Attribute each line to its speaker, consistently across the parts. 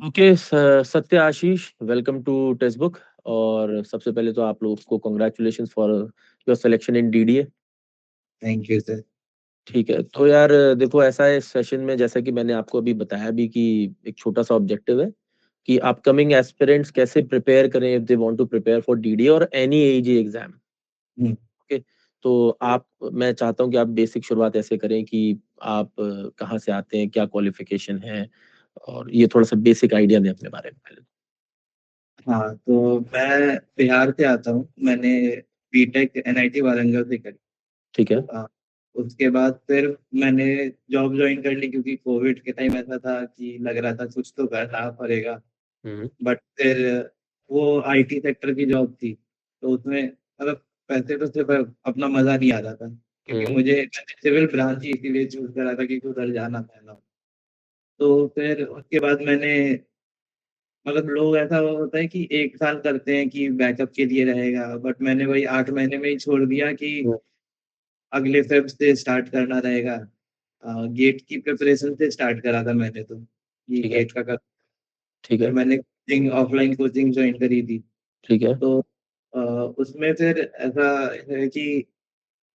Speaker 1: Okay सत्य आशीष, welcome to text book. और सबसे पहले तो आप लोग को congratulations for your selection in DDA.
Speaker 2: Thank you sir.
Speaker 1: ठीक है, तो यार देखो, ऐसा है इस सेशन में, जैसा कि मैंने आपको अभी बताया भी कि एक छोटा सा ऑब्जेक्टिव है कि अपकमिंग एस्पिरेंट्स कैसे प्रिपेयर करें if they want to prepare for DDA और any AG exam.
Speaker 2: Hmm,
Speaker 1: okay, तो आप मैं चाहता हूं कि आप बेसिक शुरुआत ऐसे करें कि आप कहाँ से आते हैं, क्या क्वालिफिकेशन है, और ये थोड़ा सा बेसिक आइडिया दें अपने बारे में पहले।
Speaker 2: हाँ तो मैं बिहार से आता हूँ। मैंने बीटेक एनआईटी वारंगल से करी।
Speaker 1: ठीक है।
Speaker 2: हाँ, उसके बाद फिर मैंने जॉब ज्वाइन कर ली क्योंकि कोविड के टाइम ऐसा था कि लग रहा था कुछ तो करना पड़ेगा।
Speaker 1: हम्म।
Speaker 2: बट फिर वो आईटी सेक्टर की जॉब थी, तो उसमें मतलब पैसे तो सिर्फ अपना मजा नहीं आ रहा था, क्योंकि
Speaker 1: हम्म।
Speaker 2: मैंने सिविल ब्रांच ही इसीलिए चूज करा था क्योंकि उधर जाना था। तो फिर उसके बाद मैंने मतलब लोग ऐसा होता है कि 1 साल करते हैं कि बैकअप के लिए रहेगा, बट मैंने वही 8 महीने में ही छोड़ दिया कि
Speaker 1: हम्म।
Speaker 2: अगले फेब से स्टार्ट करना रहेगा। गेट की प्रिपरेशन से स्टार्ट करा था मैंने, तो ये
Speaker 1: ठीक है।
Speaker 2: गेट का कर।
Speaker 1: ठीक
Speaker 2: फिर
Speaker 1: है।
Speaker 2: मैंने कोचिंग, ऑफलाइन कोचिंग ज्वाइन करी थी।
Speaker 1: ठीक है।
Speaker 2: तो अ, उसमें फिर ऐसा है कि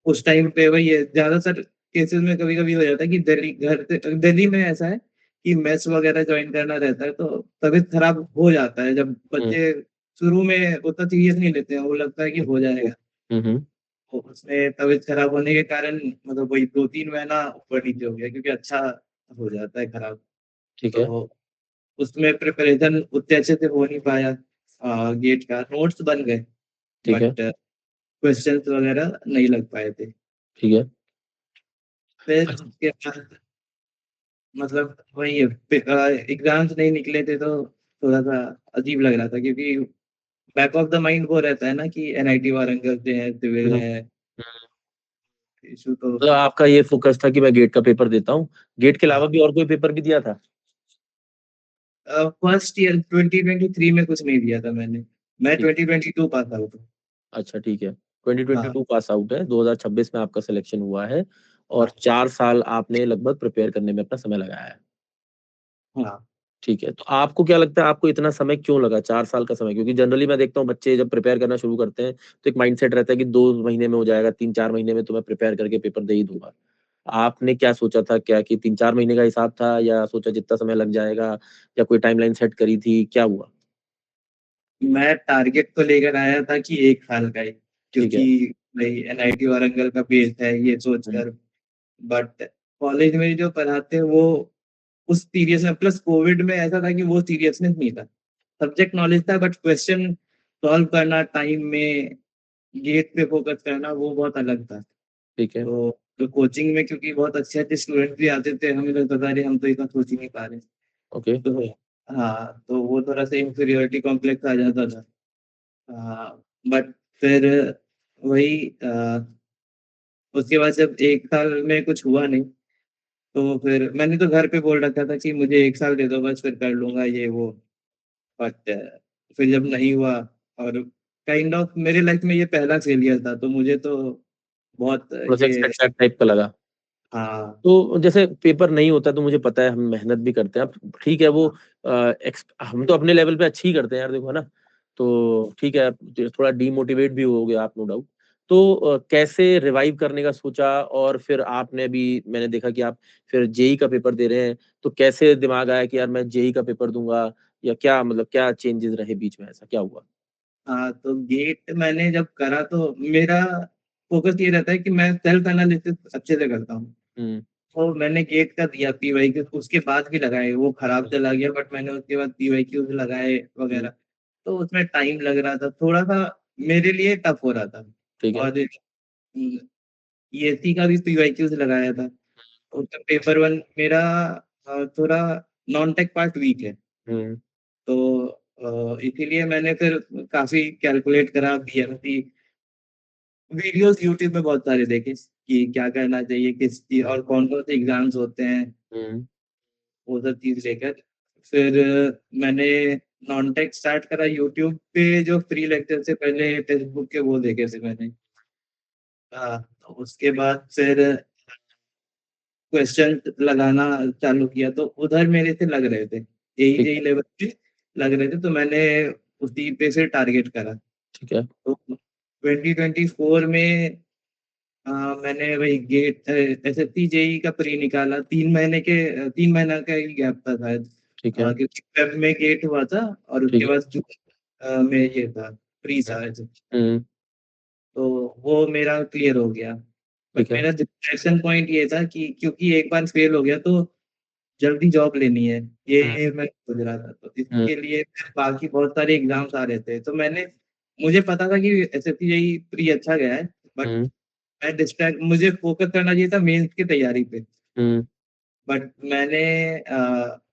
Speaker 2: उस टाइम पे वही है, ज्यादातर केसेस में कभी कभी हो जाता है कि दिल्ली में ऐसा है कि मेस वगैरह ज्वाइन करना रहता है, तो तबीयत खराब हो जाता है जब
Speaker 1: हम्म।
Speaker 2: बच्चे शुरू में उतना सीरियस नहीं लेते हैं, वो लगता है कि हो जाएगा।
Speaker 1: हम्म।
Speaker 2: तो उसमें तबीयत खराब होने के कारण मतलब वही 2-3 महीना ऊपर नीचे हो गया, क्योंकि अच्छा हो जाता है खराब।
Speaker 1: ठीक है।
Speaker 2: तो उसमें प्रिपरेशन उतने अच्छे से हो नहीं पाया। गेट का नोट्स बन गए,
Speaker 1: ठीक है।
Speaker 2: बट क्वेश्चंस वगैरह नहीं लग पाए थे।
Speaker 1: ठीक है।
Speaker 2: फिर
Speaker 1: अच्छा।
Speaker 2: उसके बाद मतलब वही है, एग्जाम्स नहीं निकले थे तो थोड़ा सा अजीब लग रहा था, क्योंकि बैक ऑफ द माइंड वो रहता है ना कि एनआईटी वारंगल से है, सिविल
Speaker 1: हम्म।
Speaker 2: है, इशू तो।
Speaker 1: मतलब आपका ये फोकस था कि मैं गेट का पेपर देता हूँ, गेट के अलावा
Speaker 2: हाँ,
Speaker 1: भी और कोई पेपर भी दिया था?
Speaker 2: फर्स्ट ईयर 2023 में कुछ नहीं दिया था मैंने। मैं
Speaker 1: ठीक।
Speaker 2: 2022 पास आउट हूँ।
Speaker 1: अच्छा, ठीक है।
Speaker 2: हाँ
Speaker 1: 2022 पास आउट है, 2026 में आपका सिलेक्शन हुआ है, और
Speaker 2: हाँ
Speaker 1: 4 साल आपने लगभग प्रिपेयर करने में अपना समय लगाया है।
Speaker 2: हाँ।
Speaker 1: ठीक है, तो आपको क्या लगता है, आपको इतना समय क्यों लगा, 4 साल का समय? क्योंकि जनरली मैं देखता हूँ बच्चे जब प्रिपेयर करना शुरू करते हैं तो एक माइंडसेट रहता है कि 2 महीने में हो जाएगा, 3-4 महीने में तो मैं प्रिपेयर करके पेपर दे ही दूंगा। आपने क्या सोचा था, क्या कि 3-4 महीने का हिसाब था, या सोचा जितना समय लग जाएगा, या कोई टाइमलाइन सेट करी थी, क्या हुआ?
Speaker 2: मैं टारगेट तो लेकर आया था कि 1 साल का ही,
Speaker 1: ठीक है।
Speaker 2: क्योंकि भाई एनआईटी वारंगल का बेस है ये
Speaker 1: हम्म।
Speaker 2: सोचकर। बट कॉलेज में जो पढ़ाते हैं वो उस सीरियस में, प्लस कोविड में ऐसा था कि वो सीरियसनेस नहीं था। सब्जेक्ट नॉलेज था, बट क्वेश्चन सॉल्व करना टाइम में, गेट पे फोकस करना, वो बहुत अलग था।
Speaker 1: ठीक है।
Speaker 2: तो कोचिंग में क्योंकि बहुत अच्छे अच्छे स्टूडेंट भी आते थे, हमें लगता था अरे हम तो इतना सोच ही नहीं पा रहे।
Speaker 1: ओके।
Speaker 2: तो हाँ, तो वो थोड़ा सा इंफीरियोरिटी कॉम्प्लेक्स आ जाता था। बट फिर वही उसके बाद जब 1 साल में कुछ हुआ नहीं, तो फिर मैंने तो घर पे बोल रखा था कि मुझे 1 साल दे दो, बस फिर कर लूंगा ये वो। बट फिर जब नहीं हुआ, और काइंड ऑफ मेरे लाइफ में ये पहला फेलियर था, तो मुझे तो बहुत
Speaker 1: प्रोजेक्ट
Speaker 2: ये।
Speaker 1: सेट टाइप का लगा।
Speaker 2: हाँ
Speaker 1: तो जैसे पेपर नहीं होता तो मुझे पता है, हम मेहनत भी करते हैं, अब ठीक है वो
Speaker 2: हाँ
Speaker 1: हम तो अपने लेवल पे अच्छी ही करते हैं यार, देखो है ना। तो ठीक है, थोड़ा डीमोटिवेट भी हो गया आप, नो डाउट। तो कैसे रिवाइव करने का सोचा, और फिर आपने भी, मैंने देखा कि आप फिर जेई का पेपर दे रहे हैं, तो कैसे दिमाग आया कि यार मैं जेई का पेपर दूंगा, या क्या मतलब क्या चेंजेस रहे बीच में, ऐसा क्या हुआ?
Speaker 2: हाँ। तो गेट मैंने जब करा तो मेरा फोकस ये रहता है कि मैं सेल्फ एनालिसिस अच्छे से करता हूँ।
Speaker 1: हम्म।
Speaker 2: तो मैंने गेट का दिया, पीवाई के उसके बाद भी लगाए, वो खराब
Speaker 1: हम्म।
Speaker 2: चला गया, बट मैंने उसके बाद पीवाई क्यूज लगाए
Speaker 1: हम्म।
Speaker 2: वगैरह। तो उसमें टाइम लग रहा था थोड़ा सा, मेरे लिए टफ हो रहा था।
Speaker 1: ठीक है।
Speaker 2: और ईएससी का भी पीवाई क्यूज लगाया था। उसका पेपर वन मेरा थोड़ा नॉन टेक पार्ट वीक है।
Speaker 1: हम्म।
Speaker 2: तो इसीलिए मैंने फिर काफी कैलकुलेट करा, बीएमसी वीडियोस यूट्यूब में बहुत सारे देखे कि क्या करना चाहिए, किस चीज और कौन कौन से एग्जाम्स होते हैं,
Speaker 1: हम्म।
Speaker 2: वो सब चीज लेकर फिर मैंने नॉन टेक स्टार्ट करा। यूट्यूब पे जो फ्री लेक्चर से पहले टेक्स्ट बुक के वो देखे थे मैंने। तो उसके बाद फिर क्वेश्चन लगाना चालू किया, तो उधर मेरे से लग रहे थे।
Speaker 1: ठीक
Speaker 2: जेईई
Speaker 1: है,
Speaker 2: लेवल पे लग रहे थे, तो मैंने उसी पे से टारगेट करा।
Speaker 1: ठीक है,
Speaker 2: तो 2024 में मैंने वही गेट एसएससी जेईई का प्री निकाला। 3 महीना का ही गैप था शायद,
Speaker 1: ठीक है,
Speaker 2: क्योंकि फेब में गेट हुआ था और
Speaker 1: ठीक
Speaker 2: उसके
Speaker 1: है,
Speaker 2: बाद जून में ये था, प्री
Speaker 1: हुँ,
Speaker 2: था।
Speaker 1: हुँ,
Speaker 2: तो वो मेरा क्लियर हो गया। बट
Speaker 1: ठीक है,
Speaker 2: मेरा डिस्ट्रैक्शन पॉइंट ये था कि क्योंकि एक बार फेल हो गया तो जल्दी जॉब लेनी है,
Speaker 1: हुँ,
Speaker 2: ये मैं सोच रहा था। तो
Speaker 1: हुँ,
Speaker 2: इसके लिए फिर बाकी बहुत सारे एग्ज़ाम्स आ रहे थे। तो मुझे पता था कि एसएससी जेईई प्री अच्छा गया है, बट
Speaker 1: हुँ,
Speaker 2: मुझे फ़ोकस करना चाहिए था मेंस की तैयारी पे।
Speaker 1: हुँ,
Speaker 2: बट मैंने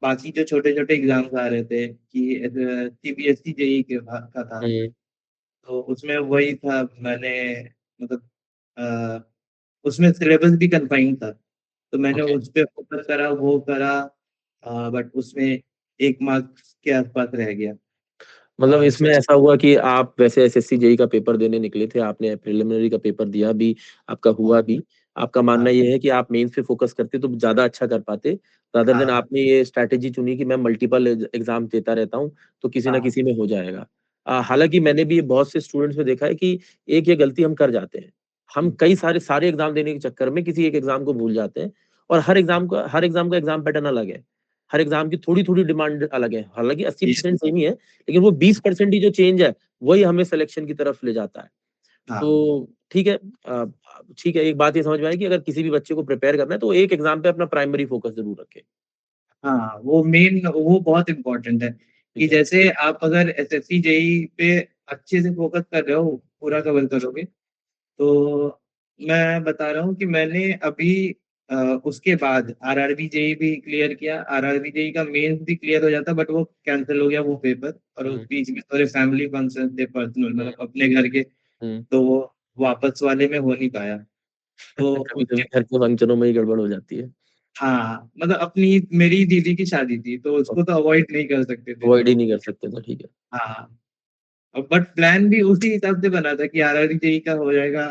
Speaker 2: बाकी जो छोटे-छोटे एग्ज़ाम्स आ रहे थे कि सीबीएसई जेईई का था,
Speaker 1: हुँ,
Speaker 2: तो उसमें वही था। मैंने मतलब अ, उसमें सिलेबस भी कन्फाइंड था, तो मैंने
Speaker 1: ओके।
Speaker 2: उस पे फ़ोकस करा, वो करा, बट उसमें 1 मार्क्स के आस-पास रह गया
Speaker 1: मतलब
Speaker 2: और
Speaker 1: इसमें ऐसा हुआ कि आप वैसे एसएससी जेईई का पेपर देने निकले थे, आपने प्रिलिमिनरी का पेपर दिया भी, आपका हुआ
Speaker 2: हाँ,
Speaker 1: भी। आपका मानना
Speaker 2: हाँ,
Speaker 1: ये है कि आप मेंस पे फ़ोकस करते तो ज़्यादा अच्छा कर पाते, रादर देन
Speaker 2: हाँ,
Speaker 1: आपने ये स्ट्रैटेजी चुनी कि मैं मल्टीपल एग्ज़ाम देता रहता हूँ, तो किसी न
Speaker 2: हाँ,
Speaker 1: किसी में हो जाएगा।
Speaker 2: हाँ,
Speaker 1: हालाँकि मैंने भी बहुत से स्टूडेंट्स में देखा है कि एक ये गलती हम कर जाते हैं। हम
Speaker 2: हुँ,
Speaker 1: कई सारे सारे एग्ज़ाम देने के चक्कर में किसी एक एग्ज़ाम को भूल जाते हैं और हर एग्ज़ाम का एग्ज़ाम पैटर्न अलग है। हर एग्ज़ाम की थोड़ी-थोड़ी डिमांड अलग है। हालाँकि
Speaker 2: ये
Speaker 1: 80% सेम ही है, लेकिन वो 20% ही जो चेंज है, वही हमें सिलेक्शन की तरफ ले जाता है।
Speaker 2: हाँ,
Speaker 1: तो ठीक है, एक बात ये समझ में आई कि अगर किसी भी बच्चे को प्रिपेयर करना है, तो एक एग्ज़ाम पे अपना प्राइमरी फ़ोकस ज़रूर रखे।
Speaker 2: हाँ, वो बहुत इम्पोर्टेंट है कि
Speaker 1: ठीक है।
Speaker 2: जैसे आप अगर एसएससी जेईई पे अच्छे से फ़ोकस कर रहे हो, पूरा कवर करोगे, तो मैं बता रहा हूँ कि मैंने अभी उसके बाद आरआरबी जेईई भी क्लियर किया। आरआरबी जेईई का मेंस भी क्लियर हो जाता, बट वो कैंसल हो गया वो पेपर, और उस
Speaker 1: हुँ,
Speaker 2: बीच में थोड़े फैमिली फंक्शन थे पर्सनल,
Speaker 1: हुँ,
Speaker 2: मतलब अपने घर के,
Speaker 1: हुँ।
Speaker 2: तो वो वापस वाले में हो नहीं पाया। तो
Speaker 1: कभी-कभी
Speaker 2: उसके
Speaker 1: घर के फंक्शनों में ही गड़बड़ हो जाती है।
Speaker 2: हाँ, मतलब मेरी दीदी की शादी थी, तो उसको तो अवॉइड नहीं कर सकते थे,
Speaker 1: अवॉइड ही
Speaker 2: तो
Speaker 1: नहीं कर सकते थे, ठीक है।
Speaker 2: हाँ। बट प्लान भी उसी हिसाब से बना था कि आरआरबी जेईई का हो जाएगा।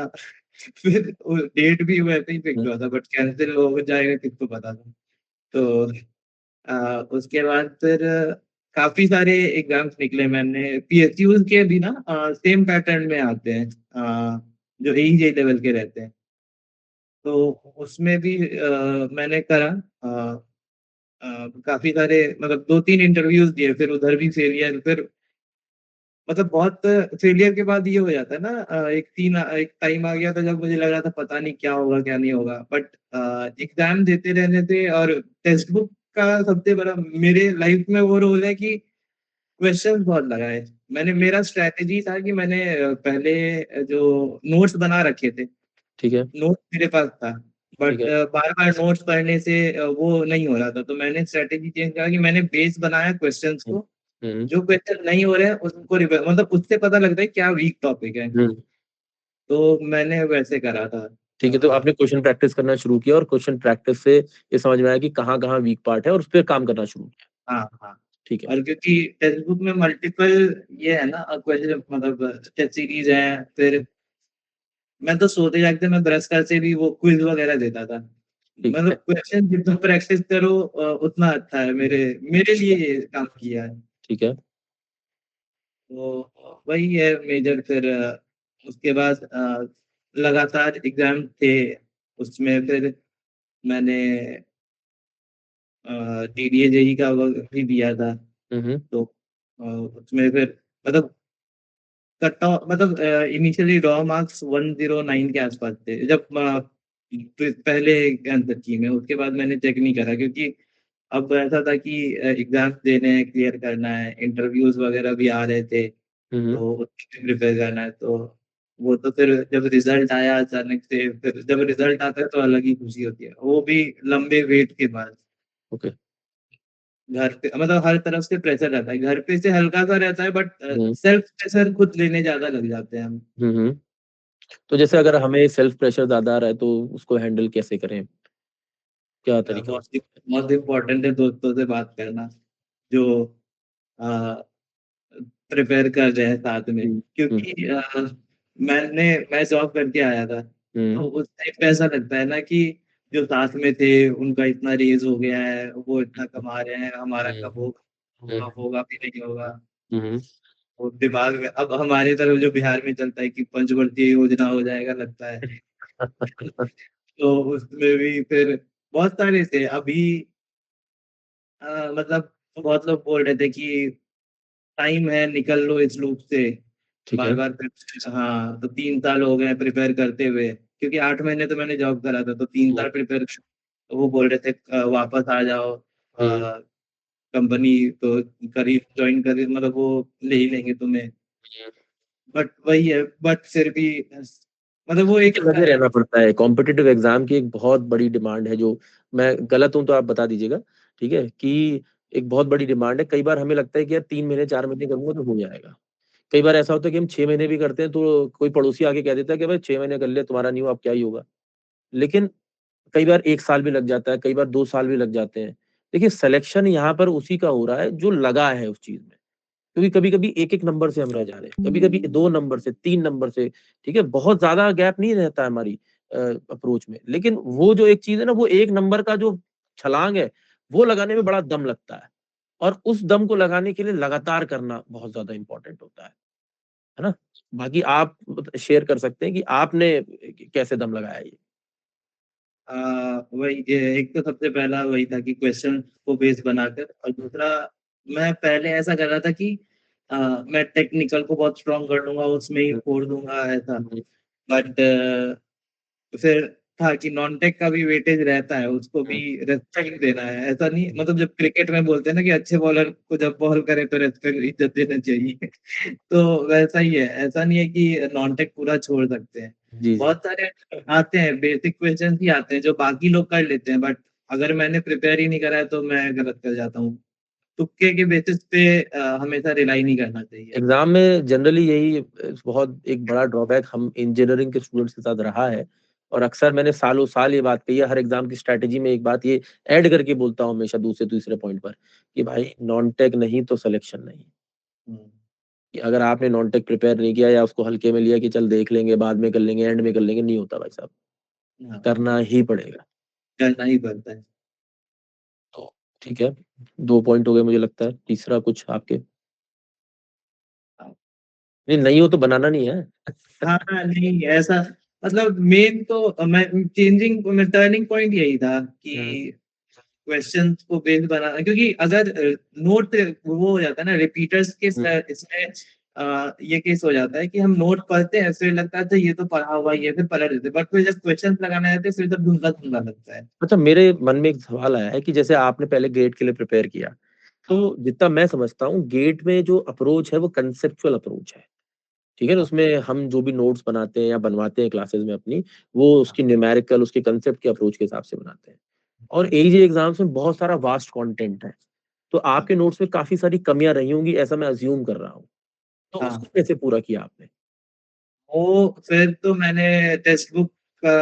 Speaker 2: फिर वो डेट भी वैसे ही फिक्स
Speaker 1: हुँ,
Speaker 2: हुआ था, बट कैंसल हो जाएगा किसको पता था। तो उसके बाद फिर काफ़ी सारे एग्ज़ाम्स निकले। मैंने पीएसयूज़ के भी ना सेम पैटर्न में आते हैं, जो एईजे लेवल के रहते हैं। तो उसमें भी मैंने करा, काफ़ी सारे, मतलब 2-3 इंटरव्यूज़ दिए, फिर उधर भी फेलियर। फिर मतलब बहुत फेलियर के बाद ये हो जाता है ना, एक टाइम आ गया था जब मुझे लग रहा था पता नहीं क्या होगा, क्या नहीं होगा। बट एग्ज़ाम देते रहने थे, और टेक्स्ट बुक का सबसे बड़ा मेरे लाइफ़ में वो रोल है कि क्वेश्चंस बहुत लगाए। मेरा स्ट्रैटेजी था कि मैंने पहले जो नोट्स बना रखे थे,
Speaker 1: ठीक है,
Speaker 2: नोट्स मेरे पास था,
Speaker 1: ठीक
Speaker 2: बट
Speaker 1: है।
Speaker 2: बार-बार नोट्स पढ़ने से वो नहीं हो रहा था। तो मैंने स्ट्रैटेजी चेंज करा कि मैंने बेस बनाया क्वेश्चंस
Speaker 1: हुँ,
Speaker 2: को,
Speaker 1: हुँ,
Speaker 2: जो क्वेश्चन नहीं हो रहे हैं उसको मतलब उससे पता लगता है क्या वीक टॉपिक है।
Speaker 1: हुँ।
Speaker 2: तो मैंने वैसे करा था।
Speaker 1: ठीक है, तो आपने क्वेश्चन प्रैक्टिस करना शुरू किया और क्वेश्चन प्रैक्टिस से ये समझ में आया कि कहाँ-कहाँ वीक पार्ट है और उस पे काम करना शुरू किया।
Speaker 2: हाँ, हाँ।
Speaker 1: ठीक है।
Speaker 2: और क्योंकि टेक्स्ट बुक में मल्टीपल ये है ना, क्वेश्चन, मतलब टेस्ट सीरीज़ है, फिर मैं तो सोते-जागते मैं ब्रश करते भी वो क्विज़ वगैरह देता था।
Speaker 1: ठीक
Speaker 2: मतलब
Speaker 1: है,
Speaker 2: क्वेश्चन जितना प्रैक्टिस करो उतना अच्छा है, मेरे मेरे लिए ये काम किया है।
Speaker 1: ठीक है।
Speaker 2: तो वही है मेजर। फिर उसके बाद लगातार एग्ज़ाम थे, उसमें फिर मैंने टीडीए जेईई का भी दिया था।
Speaker 1: हुँ, हुँ,
Speaker 2: तो उसमें फिर मतलब इनिशियली रॉ मार्क्स 109 के आसपास थे जब पहले आंसर की में। उसके बाद मैंने चेक नहीं करा, क्योंकि अब ऐसा था कि एग्ज़ाम्स देने हैं, क्लियर करना है, इंटरव्यूज़ वगैरह भी आ रहे थे,
Speaker 1: हुँ, हुँ।
Speaker 2: तो उसके लिए प्रिपेयर करना है। तो वो तो फिर जब रिज़ल्ट आया अचानक से, फिर जब रिज़ल्ट आता है तो अलग ही खुशी होती है, वो भी लंबे वेट के बाद।
Speaker 1: ओके।
Speaker 2: घर पे मतलब हर तरफ से प्रेशर रहता है, घर पे से हल्का-सा रहता है, बट
Speaker 1: हुँ,
Speaker 2: सेल्फ प्रेशर खुद लेने ज़्यादा लग जाते हैं हम।
Speaker 1: हुँ, हुँ। तो जैसे
Speaker 2: तो
Speaker 1: अगर हमें सेल्फ प्रेशर ज़्यादा आ रहा है तो उसको हैंडल कैसे करें? क्या तरीका हो सकता है?
Speaker 2: बहुत इम्पोर्टेंट है दोस्तों से बात करना, जो अ, प्रिपेयर कर रहे हैं साथ में।
Speaker 1: हुँ, हुँ,
Speaker 2: क्योंकि मैं जॉब करके आया था,
Speaker 1: हुँ,
Speaker 2: तो उस टाइम पे ऐसा लगता है ना कि जो साथ में थे उनका इतना रेज़ हो गया है, वो इतना कमा रहे हैं, हमारा
Speaker 1: हुँ,
Speaker 2: कब होगा? होगा कि नहीं होगा।
Speaker 1: हुँ,
Speaker 2: वो दिमाग में अब हमारी तरफ जो बिहार में चलता है कि पंचवर्षीय योजना हो जाएगा लगता है।
Speaker 1: हुँ।
Speaker 2: तो उसमें भी फिर बहुत सारे थे। अभी मतलब बहुत लोग बोल रहे थे कि टाइम है, निकल लो इस लूप से।
Speaker 1: ठीक है।
Speaker 2: बार-बार फिर हाँ, तो 3 साल हो गए प्रिपेयर करते हुए, क्योंकि 8 महीने तो मैंने जॉब करा था, तो 3
Speaker 1: हुँ,
Speaker 2: साल प्रिपेयर तो वो बोल रहे थे वापस आ जाओ
Speaker 1: हुँ,
Speaker 2: कंपनी तो करीब जॉइन कर मतलब वो ले ही लेंगे तुम्हें। बट वही है, बट फिर भी मतलब वो एक
Speaker 1: लगे रहना पड़ता है। कॉम्पिटिटिव एग्ज़ाम की एक बहुत बड़ी डिमांड है जो मैं गलत हूँ तो आप बता दीजिएगा, ठीक है? कि एक बहुत बड़ी डिमांड है। कई बार हमें लगता है कि यार 3 महीने 4 महीने करूँगा तो हो जाएगा। कई बार ऐसा होता है कि हम 6 महीने भी करते हैं तो कोई पड़ोसी आके कह देता है कि भाई 6 महीने कर लिया तुम्हारा नहीं हुआ अब क्या ही होगा। लेकिन कई बार 1 साल भी लग जाता है, कई बार 2 साल भी लग जाते हैं। देखिए सिलेक्शन यहाँ पर उसी का हो रहा है जो लगा है उस चीज़ में। क्योंकि कभी-कभी 1-1 नंबर से हम रह जा रहे हैं, कभी-कभी 2 नंबर से, 3 नंबर से, ठीक है? बहुत ज़्यादा गैप नहीं रहता है हमारी अप्रोच में। लेकिन वो जो एक चीज़ है ना, वो 1 नंबर का जो छलांग है, वो लगाने में बड़ा दम लगता है और उस दम को लगाने के लिए लगातार करना बहुत ज़्यादा इम्पोर्टेंट होता है ना? बाकी आप शेयर कर सकते हैं कि आपने कैसे दम लगाया ये?
Speaker 2: अ, वही एक तो सबसे पहला वही था कि क्वेश्चन को बेस बनाकर, और दूसरा मैं पहले ऐसा कर रहा था कि मैं टेक्निकल को बहुत स्ट्रॉन्ग कर लूँगा, उसमें ही
Speaker 1: हुँ,
Speaker 2: फोड़ दूँगा ऐसा।
Speaker 1: हुँ,
Speaker 2: बट फिर था कि नॉन-टेक का भी वेटेज रहता है, उसको भी
Speaker 1: हुँ,
Speaker 2: रिस्पेक्ट देना है। ऐसा नहीं मतलब जब क्रिकेट में बोलते हैं ना कि अच्छे बॉलर को जब बॉल करे तो रिस्पेक्ट इज़्ज़त देना चाहिए। तो वैसा ही है, ऐसा नहीं है कि नॉन-टेक पूरा छोड़ सकते हैं।
Speaker 1: जी, जी।
Speaker 2: बहुत सारे आते हैं, बेसिक क्वेश्चन्स ही आते हैं जो बाकी लोग कर लेते हैं, बट अगर मैंने प्रिपेयर ही नहीं करा है तो मैं गलत कर जाता हूँ। तुक्के के बेसिस पे हमेशा रिलाई नहीं करना चाहिए।
Speaker 1: एग्ज़ाम में जनरली यही बहुत एक बड़ा ड्रॉबैक हम इंजीनियरिंग के स्टूडेंट्स के साथ रहा है और अक्सर मैंने सालों-साल ये बात कही है, हर एग्ज़ाम की स्ट्रैटेजी में एक बात ये ऐड करके बोलता हूँ हमेशा दूसरे-तीसरे पॉइंट पर कि भाई नॉन-टेक नहीं तो सिलेक्शन नहीं।
Speaker 2: हुँ,
Speaker 1: कि अगर आपने नॉन-टेक प्रिपेयर नहीं किया या उसको हल्के में लिया कि चल देख लेंगे, बाद में कर लेंगे, एंड में कर लेंगे, नहीं होता भाई साहब,
Speaker 2: हाँ,
Speaker 1: करना ही पड़ेगा।
Speaker 2: करना ही पड़ता है।
Speaker 1: तो ठीक है, 2 पॉइंट हो गए मुझे लगता है, तीसरा कुछ आपके? नहीं, नहीं हो तो बनाना नहीं है।
Speaker 2: हाँ, हाँ, नहीं ऐसा मतलब मेन तो मैं टर्निंग पॉइंट यही था
Speaker 1: हुँ,
Speaker 2: कि क्वेश्चंस को बेस बनाना, क्योंकि अगर नोट वो हो जाता है ना रिपीटर्स के
Speaker 1: हुँ।
Speaker 2: इसमें ये केस हो जाता है कि हम नोट पढ़ते हैं फिर लगता है अच्छा ये तो पढ़ा हुआ ही है फिर पलट देते हैं, बट फिर जब क्वेश्चंस लगाने आते हैं फिर तब धुंधला-धुंधला लगता है।
Speaker 1: अच्छा मेरे मन में एक सवाल आया है कि जैसे आपने पहले गेट के लिए प्रिपेयर किया, तो जितना मैं समझता हूँ गेट में जो अप्रोच है वो कांसेप्चुअल अप्रोच है, ठीक है? ना?
Speaker 2: हाँ,
Speaker 1: उसमें हम जो भी नोट्स बनाते हैं या बनवाते हैं क्लासेस में अपनी, वो
Speaker 2: हाँ,
Speaker 1: उसकी न्यूमेरिकल उसके कांसेप्ट के अप्रोच के हिसाब से बनाते हैं। और एईजी एग्ज़ाम्स में बहुत सारा वास्ट कंटेंट है, तो
Speaker 2: हाँ,
Speaker 1: आपके नोट्स में काफ़ी सारी कमियाँ रही होंगी ऐसा मैं अज़्यूम कर रहा हूँ, तो
Speaker 2: हाँ।
Speaker 1: उसको कैसे पूरा किया आपने?
Speaker 2: वो फिर तो मैंने टेक्स्ट बुक का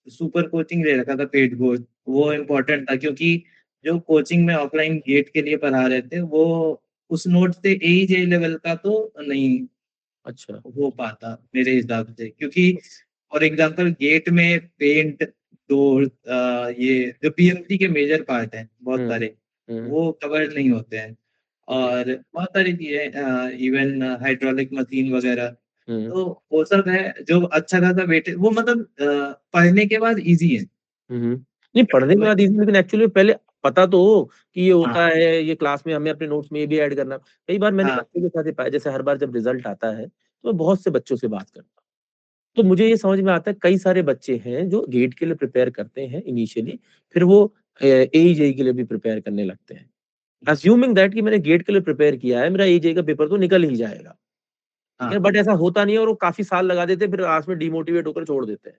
Speaker 2: सुपर कोचिंग ले रखा था, पेड कोर्स। वो इम्पोर्टेंट था क्योंकि जो कोचिंग में ऑफलाइन गेट के लिए पढ़ा रहे थे, वो उस नोट से एईजे लेवल का तो नहीं
Speaker 1: अच्छा।
Speaker 2: हो पाता मेरे हिसाब से, क्योंकि फॉर एग्जांपल गेट में पेंट, डोर ये जो पीएमसी के मेजर पार्ट हैं बहुत
Speaker 1: हुँ,
Speaker 2: सारे,
Speaker 1: हुँ,
Speaker 2: वो कवर नहीं होते हैं।
Speaker 1: ठीक है।
Speaker 2: और बहुत सारी चीज़ें इवन हाइड्रोलिक मशीन वगैरह,
Speaker 1: हुँ,
Speaker 2: तो वो सब है जो अच्छा खासा वेटेज वो मतलब पढ़ने के बाद ईज़ी है।
Speaker 1: हुँ, हुँ। नहीं पढ़ने के
Speaker 2: वही
Speaker 1: बाद ईज़ी लेकिन एक्चुअली पहले पता तो हो कि ये
Speaker 2: हाँ,
Speaker 1: होता है, ये क्लास में हमें अपने नोट्स में ये भी ऐड करना। कई बार मैंने
Speaker 2: हाँ,
Speaker 1: बच्चों के साथ ये पाया जैसे हर बार जब रिज़ल्ट आता है, तो मैं बहुत से बच्चों से बात करता हूँ। तो मुझे ये समझ में आता है कई सारे बच्चे हैं जो गेट के लिए प्रिपेयर करते हैं इनिशियली, फिर वो एईजेई के लिए भी प्रिपेयर करने लगते हैं। अज़्यूमिंग दैट कि मैंने गेट के लिए प्रिपेयर किया है, मेरा एईजेई का पेपर तो निकल ही जाएगा, ठीक है?
Speaker 2: हाँ,
Speaker 1: बट ऐसा होता नहीं है और वो काफ़ी साल लगा देते हैं, फिर लास्ट में डिमोटिवेट होकर छोड़ देते हैं,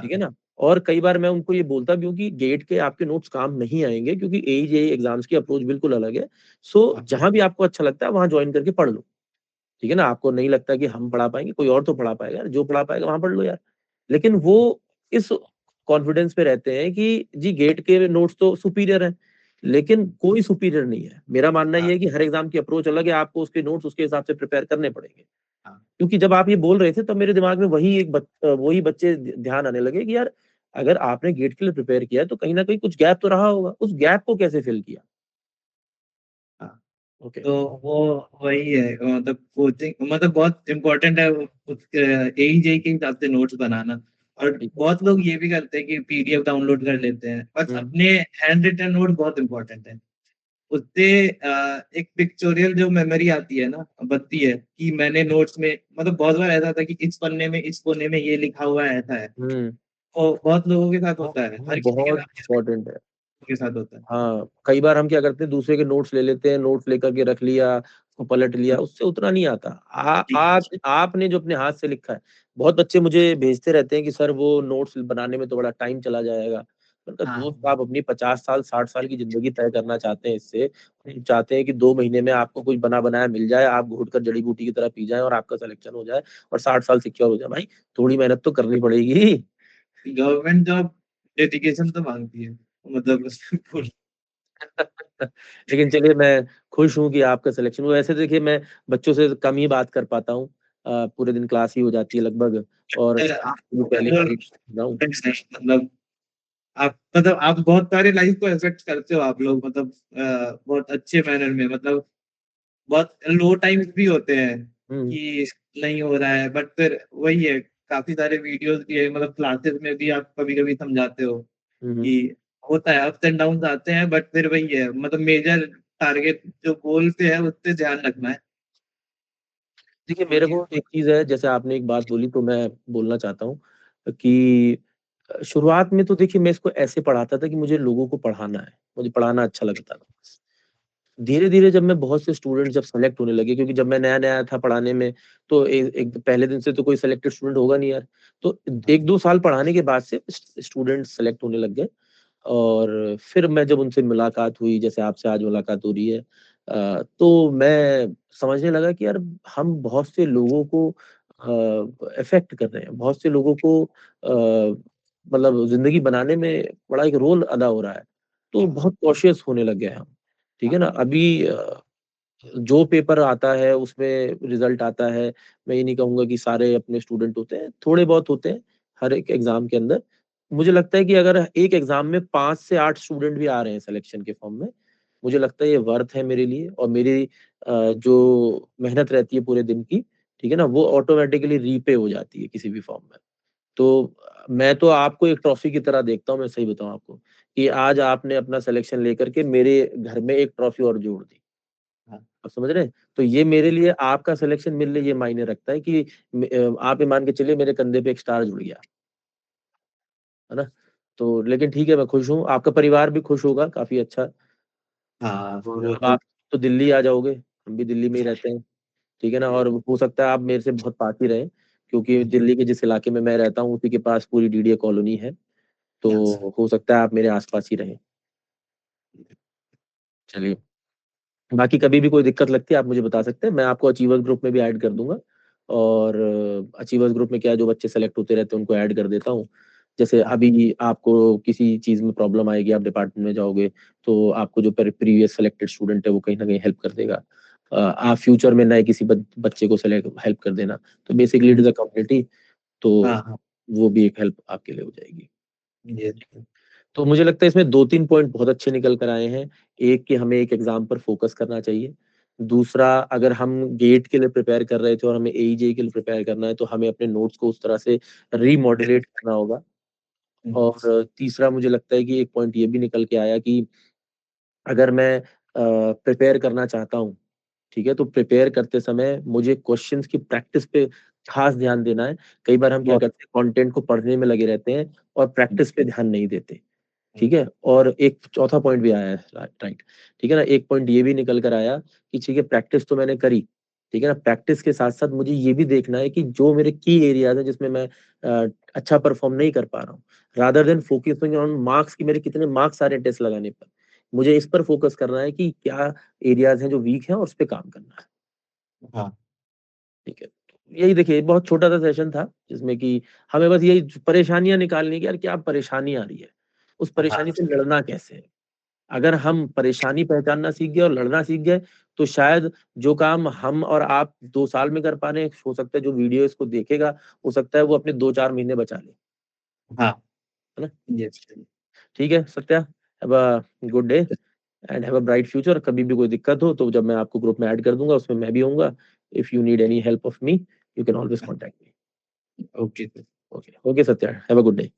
Speaker 1: ठीक
Speaker 2: हाँ,
Speaker 1: है ना? और कई बार मैं उनको ये बोलता भी हूँ कि गेट के आपके नोट्स काम नहीं आएँगे क्योंकि एईजेई एग्ज़ाम्स की अप्रोच बिल्कुल अलग है। सो
Speaker 2: हाँ,
Speaker 1: जहाँ भी आपको अच्छा लगता है वहाँ जॉइन करके पढ़ लो, ठीक है ना? आपको नहीं लगता कि हम पढ़ा पाएँगे, कोई और तो पढ़ा पाएगा, जो पढ़ा पाएगा वहाँ पढ़ लो यार। लेकिन वो इस कॉन्फिडेंस पे रहते हैं कि जी गेट के नोट्स तो सुपीरियर हैं, लेकिन कोई सुपीरियर नहीं है। मेरा मानना ये
Speaker 2: हाँ,
Speaker 1: है कि हर एग्ज़ाम की अप्रोच अलग है, आपको उसके नोट्स उसके हिसाब से प्रिपेयर करने पड़ेंगे।
Speaker 2: हाँ,
Speaker 1: क्योंकि जब आप ये बोल रहे थे तब मेरे दिमाग में वही बच्चे ध्यान आने लगे कि यार अगर आपने गेट के लिए प्रिपेयर किया है तो कहीं न कहीं कुछ गैप तो रहा होगा। उस गैप को कैसे फिल किया? ओके।
Speaker 2: तो वो वही है, मतलब कोचिंग मतलब बहुत इम्पोर्टेंट है एईजे के हिसाब से नोट्स बनाना। और
Speaker 1: ठीक है।
Speaker 2: बहुत लोग ये भी करते हैं कि पीडीएफ डाउनलोड कर लेते हैं, बस
Speaker 1: हुँ,
Speaker 2: अपने हैंड रिटन नोट बहुत इम्पोर्टेंट है। उससे एक पिक्चोरियल जो मेमोरी आती है ना, बनती है कि मैंने नोट्स में मतलब बहुत बार ऐसा था कि इस पन्ने में इस कोने में ये लिखा हुआ है, ऐसा है।
Speaker 1: हुँ।
Speaker 2: तो बहुत लोगों के साथ
Speaker 1: हाँ,
Speaker 2: होता है,
Speaker 1: हाँ,
Speaker 2: हर किसी के
Speaker 1: बहुत
Speaker 2: साथ नहीं होता,
Speaker 1: इम्पोर्टेंट है।
Speaker 2: किसी के साथ होता है।
Speaker 1: हाँ, कई बार हम क्या करते हैं दूसरे के नोट्स ले लेते हैं, नोट्स लेकर के रख लिया, उसको पलट लिया, उससे उतना नहीं आता।
Speaker 2: जी,
Speaker 1: आज आपने जो अपने हाथ से लिखा है, बहुत बच्चे मुझे भेजते रहते हैं कि सर वो नोट्स बनाने में तो बड़ा टाइम चला जाएगा। मैंने कहा
Speaker 2: हाँ,
Speaker 1: दोस्त आप अपनी 50 साल, 60 साल की ज़िंदगी तय करना चाहते हैं इससे, आप चाहते हैं कि 2 महीने में आपको कुछ बना-बनाया मिल जाए, आप घोट-कर जड़ी-बूटी की तरह पी जाएँ और आपका सिलेक्शन हो जाए और 60 साल सिक्योर हो जाए। भाई, थोड़ी मेहनत तो करनी पड़ेगी।
Speaker 2: गवर्नमेंट जॉब डेडिकेशन तो माँगती है, मतलब फुल।
Speaker 1: लेकिन चलिए मैं खुश हूँ कि आपका सिलेक्शन हुआ। वैसे देखिए मैं बच्चों से कम ही बात कर पाता हूँ। पूरे दिन क्लास ही हो जाती है लगभग और
Speaker 2: आप
Speaker 1: पहली बार रहा हूँ।
Speaker 2: मतलब आप बहुत सारे लाइफ को अफेक्ट करते हो आप लोग, मतलब बहुत अच्छे मैनर में, मतलब बहुत लो टाइम्स भी होते हैं
Speaker 1: हुँ,
Speaker 2: कि नहीं हो रहा है, बट फिर वही है, काफ़ी सारे वीडियोज़ भी है, मतलब क्लासेस में भी आप कभी-कभी समझाते हो
Speaker 1: हुँ, हुँ।
Speaker 2: कि होता है, अप्स एंड डाउन्स आते हैं, बट फिर वही है, मतलब मेजर टारगेट जो गोल पे है, उस पे ध्यान रखना है।
Speaker 1: देखिए मेरे को एक चीज़ है जैसे आपने एक बात बोली तो मैं बोलना चाहता हूँ कि शुरुआत में तो देखिए मैं इसको ऐसे पढ़ाता था कि मुझे लोगों को पढ़ाना है, मुझे पढ़ाना अच्छा लगता था। धीरे-धीरे जब मैं बहुत से स्टूडेंट जब सेलेक्ट होने लगे क्योंकि जब मैं नया-नया था पढ़ाने में, तो एक पहले दिन से तो कोई सेलेक्टेड स्टूडेंट होगा नहीं यार। तो 1-2 साल पढ़ाने के बाद से स्टूडेंट सेलेक्ट होने लग गए और फिर मैं जब उनसे मुलाकात हुई, जैसे आपसे आज मुलाकात हो रही है तो मैं समझने लगा कि यार हम बहुत से लोगों को इफ़ेक्ट कर रहे हैं, बहुत से लोगों को मतलब ज़िंदगी बनाने में बड़ा एक रोल अदा हो रहा है। तो
Speaker 2: हाँ,
Speaker 1: बहुत कॉशियस होने लग गए हम, ठीक है
Speaker 2: हाँ,
Speaker 1: ना? अभी जो पेपर आता है उसमें रिज़ल्ट आता है, मैं ये नहीं कहूँगा कि सारे अपने स्टूडेंट होते हैं, थोड़े बहुत होते हैं, हर एक एग्ज़ाम के अंदर। मुझे लगता है कि अगर एक एग्ज़ाम में 5 से 8 स्टूडेंट भी आ रहे हैं सिलेक्शन के फॉर्म में, मुझे लगता है ये वर्थ है मेरे लिए और मेरी जो मेहनत रहती है पूरे दिन की, ठीक है ना? वो ऑटोमैटिकली रीपे हो जाती है किसी भी फॉर्म में। तो मैं तो आपको एक ट्रॉफ़ी की तरह देखता हूँ, मैं सही बताऊँ आपको, कि आज आपने अपना सिलेक्शन लेकर के मेरे घर में एक ट्रॉफ़ी और जोड़ दी।
Speaker 2: हाँ,
Speaker 1: आप समझ रहे हैं? तो ये मेरे लिए आपका सिलेक्शन मेरे लिए ये मायने रखता है कि आप ये मान के चलिए मेरे कंधे पे एक स्टार जुड़ गया, है ना? तो लेकिन ठीक है मैं खुश हूँ, आपका परिवार भी खुश होगा काफ़ी अच्छा
Speaker 2: हाँ,
Speaker 1: और
Speaker 2: बिल्कुल।
Speaker 1: आप तो दिल्ली आ जाओगे, हम भी दिल्ली में ही रहते हैं, ठीक है ना? और हो सकता है आप मेरे से बहुत पास ही रहें, क्योंकि दिल्ली के जिस इलाके में मैं रहता हूँ उसी के पास पूरी डीडीए कॉलोनी है,
Speaker 2: यस।
Speaker 1: तो हो सकता है आप मेरे आस-पास ही रहें। चलिए, बाकी कभी भी कोई दिक्कत लगती है आप मुझे बता सकते हैं, मैं आपको अचीवर्स ग्रुप में भी ऐड कर दूँगा और अचीवर्स ग्रुप में क्या है जो बच्चे सेलेक्ट होते रहते हैं उनको ऐड कर देता हूँ। जैसे
Speaker 2: हाँ,
Speaker 1: अभी आपको किसी चीज़ में प्रॉब्लम आएगी, आप डिपार्टमेंट में जाओगे, तो आपको जो प्रीवियस सेलेक्टेड स्टूडेंट है वो कहीं न कहीं हेल्प कर देगा। आप फ्यूचर में नए किसी बच्चे को सेलेक्ट हेल्प कर देना। तो basically it is a community तो
Speaker 2: हाँ, हाँ,
Speaker 1: वो भी एक हेल्प आपके लिए हो जाएगी।
Speaker 2: यस।
Speaker 1: तो मुझे लगता है इसमें 2-3 पॉइंट बहुत अच्छे निकल कर आए हैं। एक कि हमें एक एग्ज़ाम पर फ़ोकस करना चाहिए। दूसरा अगर हम गेट के लिए प्रिपेयर कर रहे थे और हमें एईजे के लिए प्रिपेयर करना है तो हमें अपने नोट्स को उस तरह से रीमॉड्यूलेट करना होगा।
Speaker 2: हुँ,
Speaker 1: और तीसरा मुझे लगता है कि एक पॉइंट ये भी निकल के आया कि अगर मैं प्रिपेयर करना चाहता हूँ, ठीक है? तो प्रिपेयर करते समय मुझे क्वेश्चन्स की प्रैक्टिस पे ख़ास ध्यान देना है। कई बार हम क्या
Speaker 2: बहुत।
Speaker 1: करते हैं कंटेंट को पढ़ने में लगे रहते हैं और
Speaker 2: हुँ,
Speaker 1: प्रैक्टिस पे ध्यान नहीं देते।
Speaker 2: हुँ,
Speaker 1: ठीक है? और एक चौथा पॉइंट भी आया है राइट, ठीक है ना? एक पॉइंट ये भी निकल कर आया कि ठीक है प्रैक्टिस तो मैंने करी, ठीक है ना? प्रैक्टिस के साथ-साथ मुझे ये भी देखना है कि जो मेरे की एरियाज़ हैं जिसमें मैं अच्छा परफ़ॉर्म नहीं कर पा रहा हूँ, rather than focusing on marks कि मेरे कितने मार्क्स आ रहे हैं टेस्ट लगाने पर। मुझे इस पर फ़ोकस करना है कि क्या एरियाज़ हैं जो वीक हैं और उस पे काम करना है,
Speaker 2: हाँ,
Speaker 1: ठीक है? तो यही देखिए बहुत छोटा-सा सेशन था जिसमें कि हमें बस यही परेशानियाँ निकालनी है कि यार क्या परेशानी आ रही है? उस
Speaker 2: हाँ,
Speaker 1: परेशानी से लड़ना कैसे है? अगर हम परेशानी पहचानना सीख गए और लड़ना सीख गए, तो शायद जो काम हम और आप 2 साल में कर पा रहे हैं, हो सकता है जो वीडियो इसको देखेगा, हो सकता है वो अपने 2-4 महीने बचा ले,
Speaker 2: हाँ,
Speaker 1: है ना?
Speaker 2: यस।
Speaker 1: ठीक है, Satya have a good day and have a bright future. कभी भी कोई दिक्कत हो तो जब मैं आपको ग्रुप में ऐड कर दूंगा, उसमें मैं भी होऊंगा। If you need any help of me, you can always contact me.
Speaker 2: Okay sir.
Speaker 1: Okay, okay Satya, have a good day.